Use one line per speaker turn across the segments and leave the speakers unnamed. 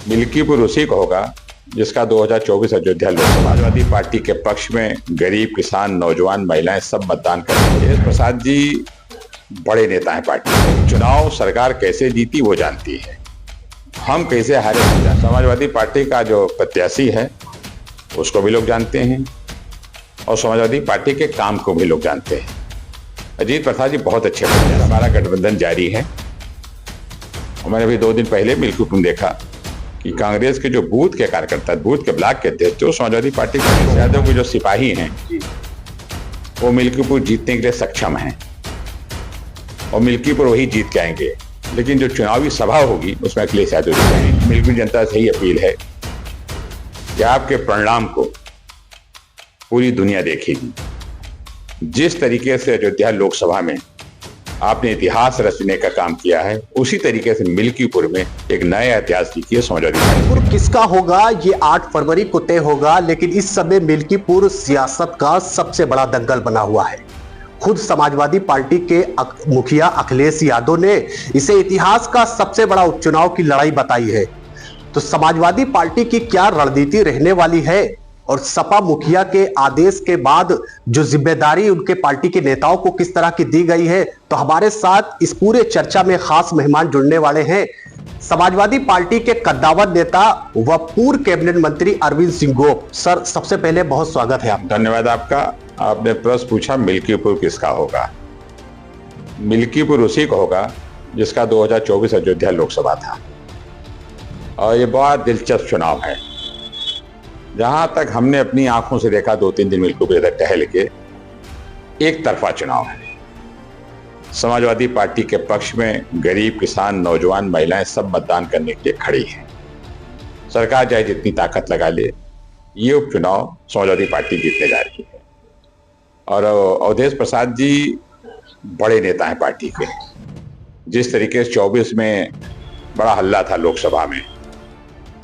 मिल्कीपुर उसी को होगा जिसका 2024 अयोध्या लोकसभा। समाजवादी पार्टी के पक्ष में गरीब, किसान, नौजवान, महिलाएं सब मतदान करेंगे। तेज प्रसाद जी बड़े नेता हैं पार्टी के। चुनाव सरकार कैसे जीती वो जानती है, हम कैसे हारे हम जानते। समाजवादी पार्टी का जो प्रत्याशी है उसको भी लोग जानते हैं और समाजवादी पार्टी के काम को भी लोग जानते हैं। अजीत प्रसाद जी बहुत अच्छे प्रत्याशी। हमारा गठबंधन जारी है। मैंने अभी 2 दिन पहले मिल्कीपुर में देखा कि कांग्रेस के जो बूथ के कार्यकर्ता, बूथ के ब्लॉक के अध्यक्ष, जो समाजवादी पार्टी के यादव के जो सिपाही हैं वो मिल्कीपुर जीतने के लिए सक्षम हैं और मिल्कीपुर वही जीत के आएंगे। लेकिन जो चुनावी सभा होगी उसमें अखिलेश यादव जी जाएंगे। मिल्कीपुर जनता से यही अपील है कि आपके परिणाम को पूरी दुनिया देखेगी। जिस तरीके से अयोध्या लोकसभा में आपने इतिहास रचने का काम किया है, उसी तरीके से मिल्कीपुर में एक नया इतिहास लिखिए समाजवादी पार्टी।
किसका होगा ये 8 फरवरी को तय होगा, लेकिन इस समय मिल्कीपुर सियासत का सबसे बड़ा दंगल बना हुआ है। खुद समाजवादी पार्टी के मुखिया अखिलेश यादव ने इसे इतिहास का सबसे बड़ा उपचुनाव की लड़ाई बताई है। तो समाजवादी पार्टी की क्या रणनीति रहने वाली है और सपा मुखिया के आदेश के बाद जो जिम्मेदारी उनके पार्टी के नेताओं को किस तरह की दी गई है, तो हमारे साथ इस पूरे चर्चा में खास मेहमान जुड़ने वाले हैं समाजवादी पार्टी के कद्दावर नेता व पूर्व कैबिनेट मंत्री अरविंद सिंह गोप। सर, सबसे पहले बहुत स्वागत है आपका।
धन्यवाद आपका। आपने प्रश्न पूछा मिल्कीपुर किसका होगा। मिल्कीपुर उसी को होगा जिसका 2024 अयोध्या लोकसभा था और ये बहुत दिलचस्प चुनाव है। जहां तक हमने अपनी आंखों से देखा 2-3 दिन मिल्कीपुर इधर टहल के, एक तरफा चुनाव है। समाजवादी पार्टी के पक्ष में गरीब, किसान, नौजवान, महिलाएं सब मतदान करने के लिए खड़ी हैं। सरकार चाहे जितनी ताकत लगा ले, ये उपचुनाव समाजवादी पार्टी जीतने जा रही है। और अवधेश प्रसाद जी बड़े नेता हैं पार्टी के। जिस तरीके से 24 में बड़ा हल्ला था लोकसभा में,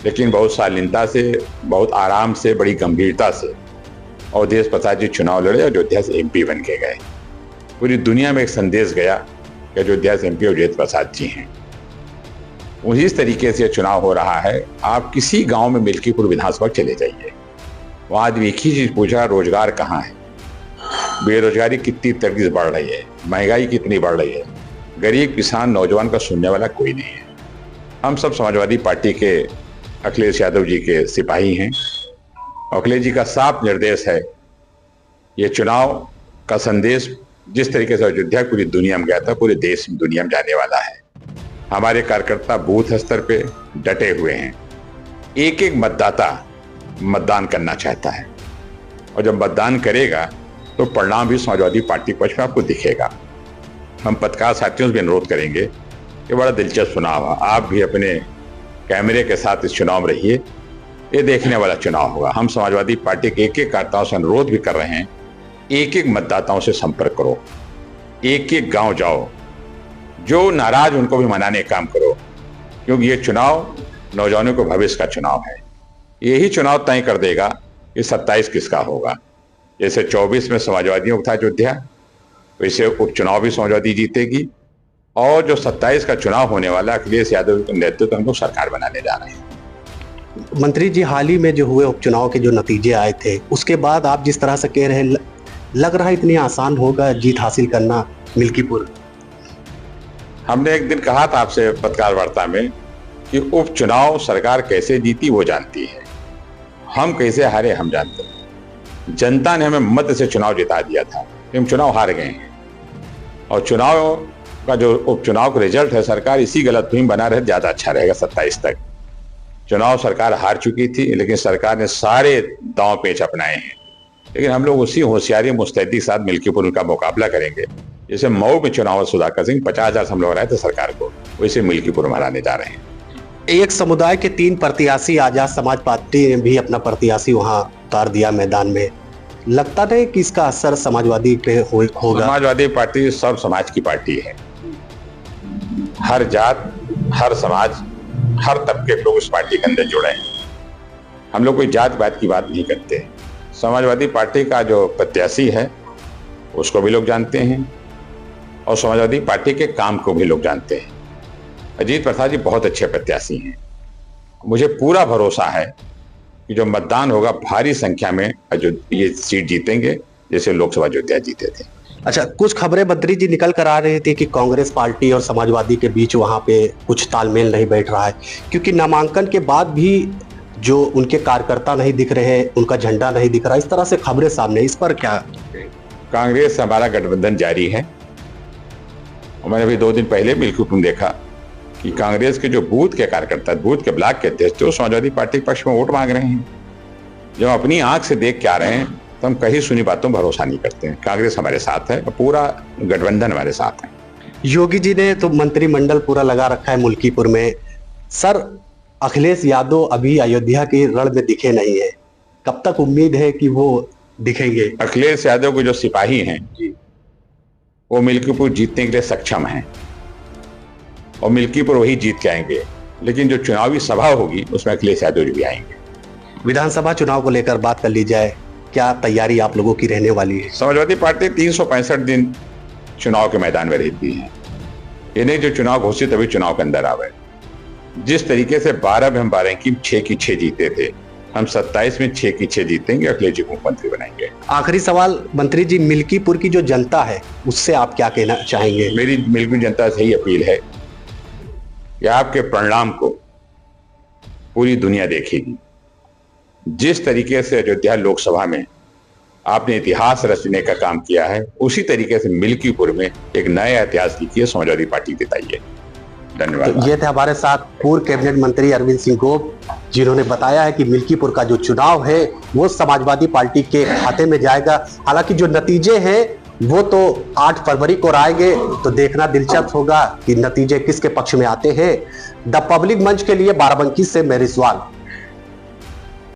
लेकिन बहुत शालीनता से, बहुत आराम से, बड़ी गंभीरता से अवधेश प्रसाद जी चुनाव लड़े और अयोध्या से एमपी बन के गए। पूरी दुनिया में एक संदेश गया कि अयोध्या से एमपी अवधेश प्रसाद जी हैं। उसी तरीके से चुनाव हो रहा है। आप किसी गांव में मिल्कीपुर विधानसभा चले जाइए, वहां आज एक ही चीज पूछा, रोजगार कहाँ है, बेरोजगारी कितनी तेजी से बढ़ रही है, महंगाई कितनी बढ़ रही है, गरीब, किसान, नौजवान का सुनने वाला कोई नहीं है। हम सब समाजवादी पार्टी के अखिलेश यादव जी के सिपाही हैं। अखिलेश जी का साफ निर्देश है, ये चुनाव का संदेश जिस तरीके से अयोध्या पूरी दुनिया में गया था, पूरे देश में, दुनिया में जाने वाला है। हमारे कार्यकर्ता बूथ स्तर पे डटे हुए हैं। एक एक मतदाता मतदान करना चाहता है और जब मतदान करेगा तो परिणाम भी समाजवादी पार्टी पक्ष में आपको दिखेगा। हम पत्रकार साथियों से भी अनुरोध करेंगे कि बड़ा दिलचस्प चुनाव है, आप भी अपने कैमरे के साथ इस चुनाव में रहिए। ये देखने वाला चुनाव होगा। हम समाजवादी पार्टी के एक कार्यकर्ताओं से अनुरोध भी कर रहे हैं, एक एक मतदाताओं से संपर्क करो, एक एक गांव जाओ, जो नाराज उनको भी मनाने का काम करो, क्योंकि ये चुनाव नौजवानों के भविष्य का चुनाव है। यही चुनाव तय कर देगा कि 27 किसका होगा। जैसे 24 में समाजवादियों का था अयोध्या, वैसे उपचुनाव भी समाजवादी जीतेगी और जो 27 का चुनाव होने वाला अखिलेश यादव के नेतृत्व हम लोग सरकार बनाने जा रहे हैं।
मंत्री जी, हाल ही में जो हुए उपचुनाव के जो नतीजे आए थे, उसके बाद आप जिस तरह से कह रहे हैं, लग रहा है इतनी आसान होगा जीत हासिल करना मिल्कीपुर।
हमने एक दिन कहा था आपसे पत्रकार वार्ता में कि उपचुनाव सरकार कैसे जीती वो जानती है, हम कैसे हारे हम जानते हैं। जनता ने हमें मत से चुनाव जिता दिया था, हम चुनाव हार गए हैं और चुनाव का जो उपचुनाव का रिजल्ट है, सरकार इसी गलतफहमी बना रहे ज्यादा अच्छा रहेगा। 27 तक चुनाव सरकार हार चुकी थी, लेकिन सरकार ने सारे दांव पेच अपनाए हैं। लेकिन हम लोग उसी होशियारी मुस्तैदी के साथ मिल्कीपुर उनका मुकाबला करेंगे। जैसे मऊ में चुनाव सुधाकर सिंह 50,000 हम लोग रहे थे सरकार को, वैसे मिल्कीपुर में हराने जा रहे हैं।
एक समुदाय के 3 प्रत्याशी, आजाद समाज पार्टी ने भी अपना प्रत्याशी वहां उतार दिया मैदान में। लगता नहीं कि इसका असर समाजवादी पे होगा?
समाजवादी पार्टी सब समाज की पार्टी है। हर जात, हर समाज, हर तबके के लोग इस पार्टी के अंदर जुड़े हैं। हम लोग कोई जात पात की बात नहीं करते। समाजवादी पार्टी का जो प्रत्याशी है उसको भी लोग जानते हैं और समाजवादी पार्टी के काम को भी लोग जानते हैं। अजीत प्रसाद जी बहुत अच्छे प्रत्याशी हैं। मुझे पूरा भरोसा है कि जो मतदान होगा भारी संख्या में जो ये सीट जीतेंगे, जैसे लोकसभा अयोध्या जीते थे।
अच्छा, कुछ खबरें मंत्री जी निकल कर आ रही थी कि कांग्रेस पार्टी और समाजवादी के बीच वहां पे कुछ तालमेल नहीं बैठ रहा है, क्योंकि नामांकन के बाद भी जो उनके कार्यकर्ता नहीं दिख रहे, उनका झंडा नहीं दिख रहा, इस तरह से खबरें सामने, इस पर क्या?
कांग्रेस से हमारा गठबंधन जारी है और मैंने अभी 2 दिन पहले मिल्कीपुर में देखा कि कांग्रेस के जो बूथ के कार्यकर्ता, बूथ के ब्लॉक के अध्यक्ष, वो समाजवादी पार्टी के पक्ष में वोट मांग रहे हैं। जब हम अपनी आंख से देख के आ रहे हैं तो हम कहीं सुनी बातों पर भरोसा नहीं करते हैं। कांग्रेस हमारे साथ है और पूरा गठबंधन हमारे साथ है।
योगी जी ने तो मंत्रिमंडल पूरा लगा रखा है मुल्कीपुर में। सर, अखिलेश यादव अभी अयोध्या के रण में दिखे नहीं है, कब तक उम्मीद है कि वो दिखेंगे?
अखिलेश यादव के जो सिपाही हैं वो मिल्कीपुर जीतने के लिए सक्षम हैं और मिल्कीपुर वही जीत के आएंगे, लेकिन जो चुनावी सभा होगी उसमें अखिलेश यादव जी भी आएंगे।
विधानसभा चुनाव को लेकर बात कर ली जाए, क्या तैयारी आप लोगों की रहने वाली है?
समाजवादी पार्टी 365 दिन चुनाव के मैदान में रहती है। ये नहीं जो चुनाव घोषित अभी चुनाव के अंदर आवे। जिस तरीके से 12 में हम 12 की 6 की 6 जीते थे, हम 27 में 6 की 6 जीतेंगे, अखिलेश जी को मुख्यमंत्री बनाएंगे।
आखिरी सवाल मंत्री जी, मिल्कीपुर की जो जनता है उससे आप क्या कहना चाहेंगे?
मेरी मिल्कीपुर जनता से यही अपील है कि आपके परिणाम को पूरी दुनिया देखेगी। जिस तरीके से अयोध्या लोकसभा में आपने इतिहास रचने का काम किया है, उसी तरीके से मिल्कीपुर में एक नया इतिहास लिखिए, समाजवादी पार्टी जिताइए। धन्यवाद।
तो ये थे हमारे साथ पूर्व कैबिनेट मंत्री अरविंद सिंह गोप, जिन्होंने बताया है कि मिल्कीपुर का जो चुनाव है वो समाजवादी पार्टी के खाते में जाएगा। हालांकि जो नतीजे हैं वो तो 8 फरवरी को आएंगे, तो देखना दिलचस्प होगा कि नतीजे किसके पक्ष में आते हैं। द पब्लिक मंच के लिए बाराबंकी से मैं रिजवान।